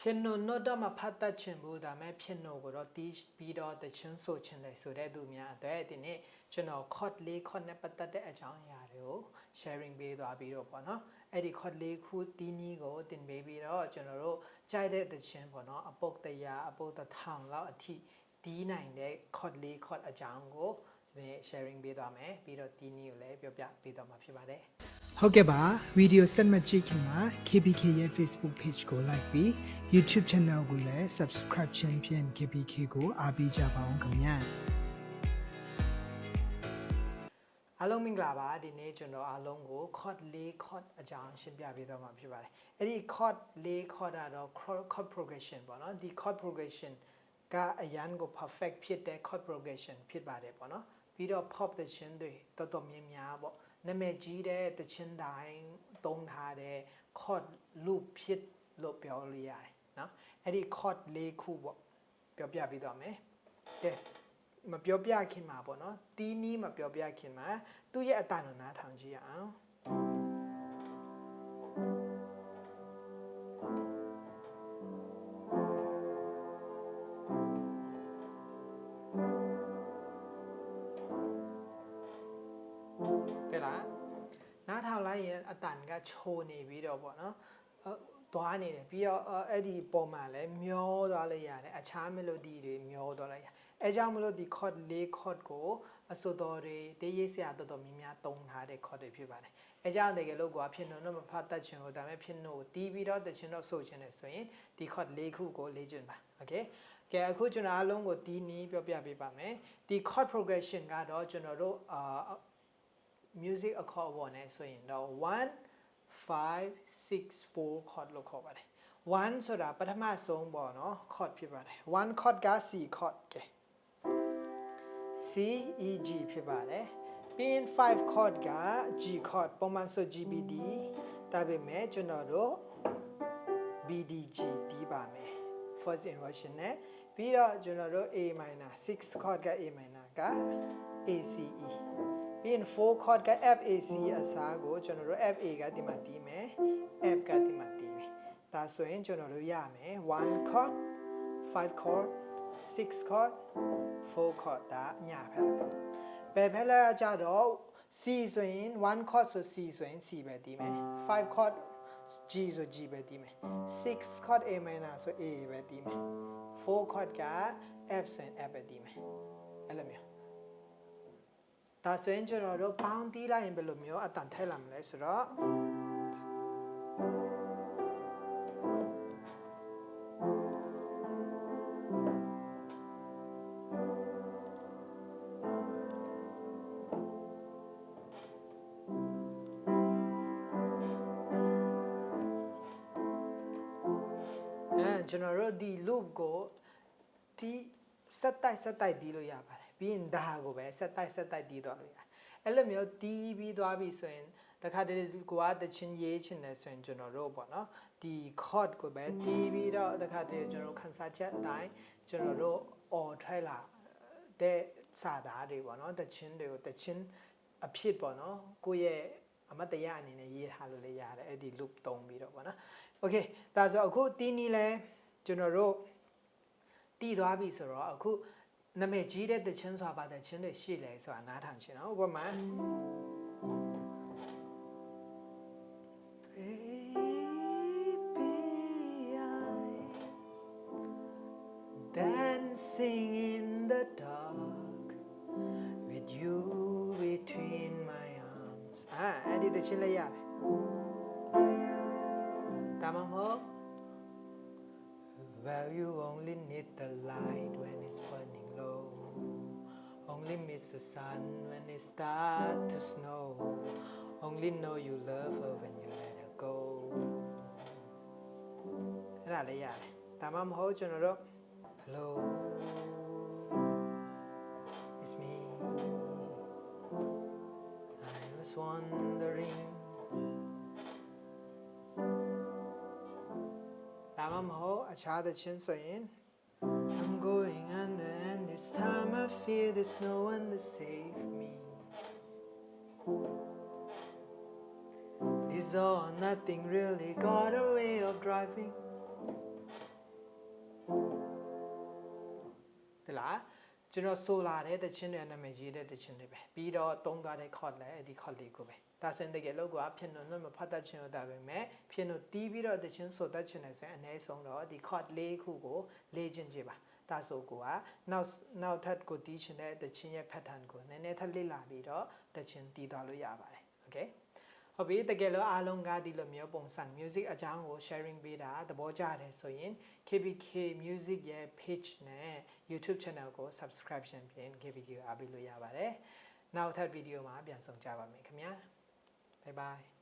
ဖြစ်နို့တော့မဖတ်တတ်ချင်ဘူးဒါမဲ့ဖြစ်နို့ကိုတော့တီးပြီးတော့တချင်းဆိုချင်တယ်ဆိုတဲ့သူများအတွက်ဒီနေ့ကျွန်တော် code လေး code နဲ့ပတ်သက်တဲ့အကြောင်းအရာတွေကို sharing ပေးသွားပြီးတော့ပေါ့နော်အဲ့ဒီ code လေးခုတီးနီးကိုတင်ပေးပြီးတော့ကျွန်တော်တို့ကြိုက်တဲ့တချင်းပေါ့နော်အပုတ်တရာအပုတ်တစ်ထောင်လောက်အထိတီးနိုင်တဲ့ code လေး code အကြောင်းကိုဒီနေ့ sharing ပေးသွားမယ်ပြီးတော့တီးနီးကိုလည်းပြောပြပေးသွားမှာဖြစ်ပါတယ်ဟုတ်ကဲ့ပါဗီဒီယိုဆက်မှတ်ကြည့်ခင်မှာ KBK ရဲ့ Facebook page ကို like ပြီး YouTube channel ကိုလည်း subscribe ခြင်းဖြင့် KBK ကိုအားပေးကြပါအောင်ခင်ဗျာအားလုံးမင်္ဂလာပါဒီနေ့ကျွန်တော်အားလုံးကို chord 4 chord အကြောင်းရှင်းပြပေးသွားမှာဖြစ်ပါတယ်အဲ့ဒီ chord 4 chord ကတော့ chord progression ပေါ့နော်ဒီ chord progression ကအရန်ကို perfect ဖြစ်တဲ့ chord progression ဖြစ်ပါတယ်ပေါ့နော်ပြီးတော့ pop တခြင်းတွေတော်တော်များများပေါ့နာမည်ကြီးတဲ့တခြင်းတိုင်းသုံးထားတဲ့ chord loop ဖြစ်လို့ပြောလို့ရတယ်နော်အဲ့ဒီ chord ၄ခုပေါ့ပြောပြပြီးတော့မယ်ကဲမပြောပြခင်မှာပေါ့နော်တီးနီးမပြောပြခင်မှာသူ့ရဲ့အတန်ကိုနားထောင်ကြည့်ရအောင်နားထောင်လိုက်ရင်အတန်ကချိုးနေပြီးတော့ပေါ့နော်သွားနေတယ်ပြီးတော့အဲ့ဒီပုံမှန်လဲမျောသွားလိုက်ရတယ်အခြား melody တွေမျောသွားလိုက်ရအဲကြောင့်မလို့ဒီ chord ၄ chord ကိုအစိုးတော်တွေတေးရေးဆရာတော်တော်များများသုံးထားတဲ့ chord တွေဖြစ်ပါတယ်အဲကြောင့်တကယ်လို့ကိုကဖြစ်နို့တော့မဖတ်တတ်ချင်ဘူးဒါပေမဲ့ဖြစ်နို့တီးပြီးတော့တချင်တော့ဆိုချင်တယ်ဆိုရင်ဒီ chord ၄ခုကိုလေ့ကျင့်ပါโอเคကဲအခုကျွန်တော်အားလုံးကိုတီးနီးပြောပြပေးပါမယ်ဒီ chord progression ကတော့ကျွန်တော်တို့ music အခေါ်အဝေါ်နဲ့ဆိုရင်တော့1 5 6 4 chord လို့ခေါ်ပါတယ်1ဆိုတာပထမဆုံးပေါ့နော် chord ဖြစ်ပါတယ်1 chord က C chord ကဲ C E G ဖြစ်ပါတယ်ပြီးရင်5 chord က G chord ပုံမှန်ဆို G B D ဒါပေမဲ့ကျွန်တော်တို့ B D G တီးပါမယ် first inversion နဲ့ပြီးတော့ကျွန်တော်တို့ A minor 6 chord က A minor က A C E ပြီးရင်4 chord က F A C အစားကိုကျွန်တော်တို့ F A ကဒီမှာတီးမယ် F ကဒီမှာတီးမယ်ဒါဆိုရင်ကျွန်တော်တို့ရမယ်1 chord 5 chord 6 chord 4 chord ဒါညာဖက်ဘယ်ဖက်လဲကြတော့ C ဆိုရင်1 chord ဆို C ဆိုရင် C ပဲတီးမယ်5 chord G ဆို G ပဲတီးမယ်6 chord A minor ဆို A ပဲတီးမယ်4 chord က F ဆိုရင် F ပဲတီးမယ်အဲ့လိုမျိုးဒါဆိုရင်ကျွန်တော်တို့ပေါင်းတီးလိုက်ရင်ဘယ်လိုမျိုးအတန်ထည့်လာမလဲဆိုတော့ကျွန်တော်တို့ဒီ loop ကိုဒီဆက်တိုက်တီးလို့ရပါတယ်ပြီးရင်ဒါကိုပဲဆက်တိုက်တီးသွားလို့ရတယ်အဲ့လိုမျိုးတီးပြီးသွားပြီဆိုရင်တခါတည်းကိုကတချင်းရေးချင်တယ်ဆိုရင်ကျွန်တော်တို့ပေါ့နော်ဒီ chord ကိုပဲတီးပြီးတော့တခါတည်းကျွန်တော်တို့ခန်းစားချက်အတိုင်းကျွန်တော်တို့ အော်ထွက်လာတဲ့စာသားတွေပေါ့နော်တချင်းတွေကိုတချင်းအဖြစ်ပေါ့နော်ကိုယ့်ရဲ့အမတ်တရားအနေနဲ့ရေးထားလို့လည်းရတယ်အဲ့ဒီ loop သုံးပြီးတော့ပေါ့နော် okay ဒါဆိုအခုတီးနီးလဲကျွန်တော်တို့တီးသွားပြီဆိုတော့အခုနာမည်ကြီးတဲ့တခြင်းဆိုတာပါတခြင်းတွေရှိလဲဆိုတာနားထောင်ရှင်နော်ဥပမာ Dancing in the dark with you between my arms အဲ့ဒီတခြင်းလေးရတယ်ဒါမှမဟုတ် Well, you only need the light when it's burning low. Only miss the sun when it starts to snow. Only know you love her when you let her go. အဲ့ဒါလေးရတယ်။ဒါမှမဟုတ်ကျွန်တော်တို့ Hello, it's me. I was wondering.ဒါမှမဟုတ်အခြားသချင်းဆိုရင် I'm going under and this time I feel there's no one to save me This all or nothing really got a way of driving ကျွန်တော်ဆိုလာတဲ့တခြင်းတွေနာမည်ရေးတဲ့တခြင်းတွေပဲပြီးတော့သုံးသွားတဲ့ chord လည်းဒီ chord လေးကိုပဲဒါစင်တကယ်လို့ကဖြစ်နုံမဖတ်တတ်ခြင်းလို့ဒါပဲမဲ့ဖြစ်နုံတီးပြီးတော့တခြင်းဆိုတတ်ခြင်းနဲ့ဆိုရင်အနည်းဆုံးတော့ဒီ chord လေးခုကိုလေ့ကျင့်ကြည့်ပါဒါဆိုကိုကနောက်ထပ်ကိုတီးခြင်းတဲ့တခြင်းရဲ့ pattern ကိုနည်းနည်းထပ်လေ့လာပြီးတော့တခြင်းတီးသွားလို့ရပါတယ် okay ဟုတ်ပြီတကယ်လို့အားလုံးကဒီလိုမျိုးပုံစံ music အကြောင်းကို sharing ပေးတာသဘောကျတယ်ဆိုရင် KBK Music ရဲ့ page နဲ့ YouTube channel ကို subscription ဖြင့် KBK အားပေးလို့ရပါတယ်နောက်ထပ်ဗီဒီယိုမှာပြန်ဆောင်ကြပါမယ်ခင်ဗျာ bye bye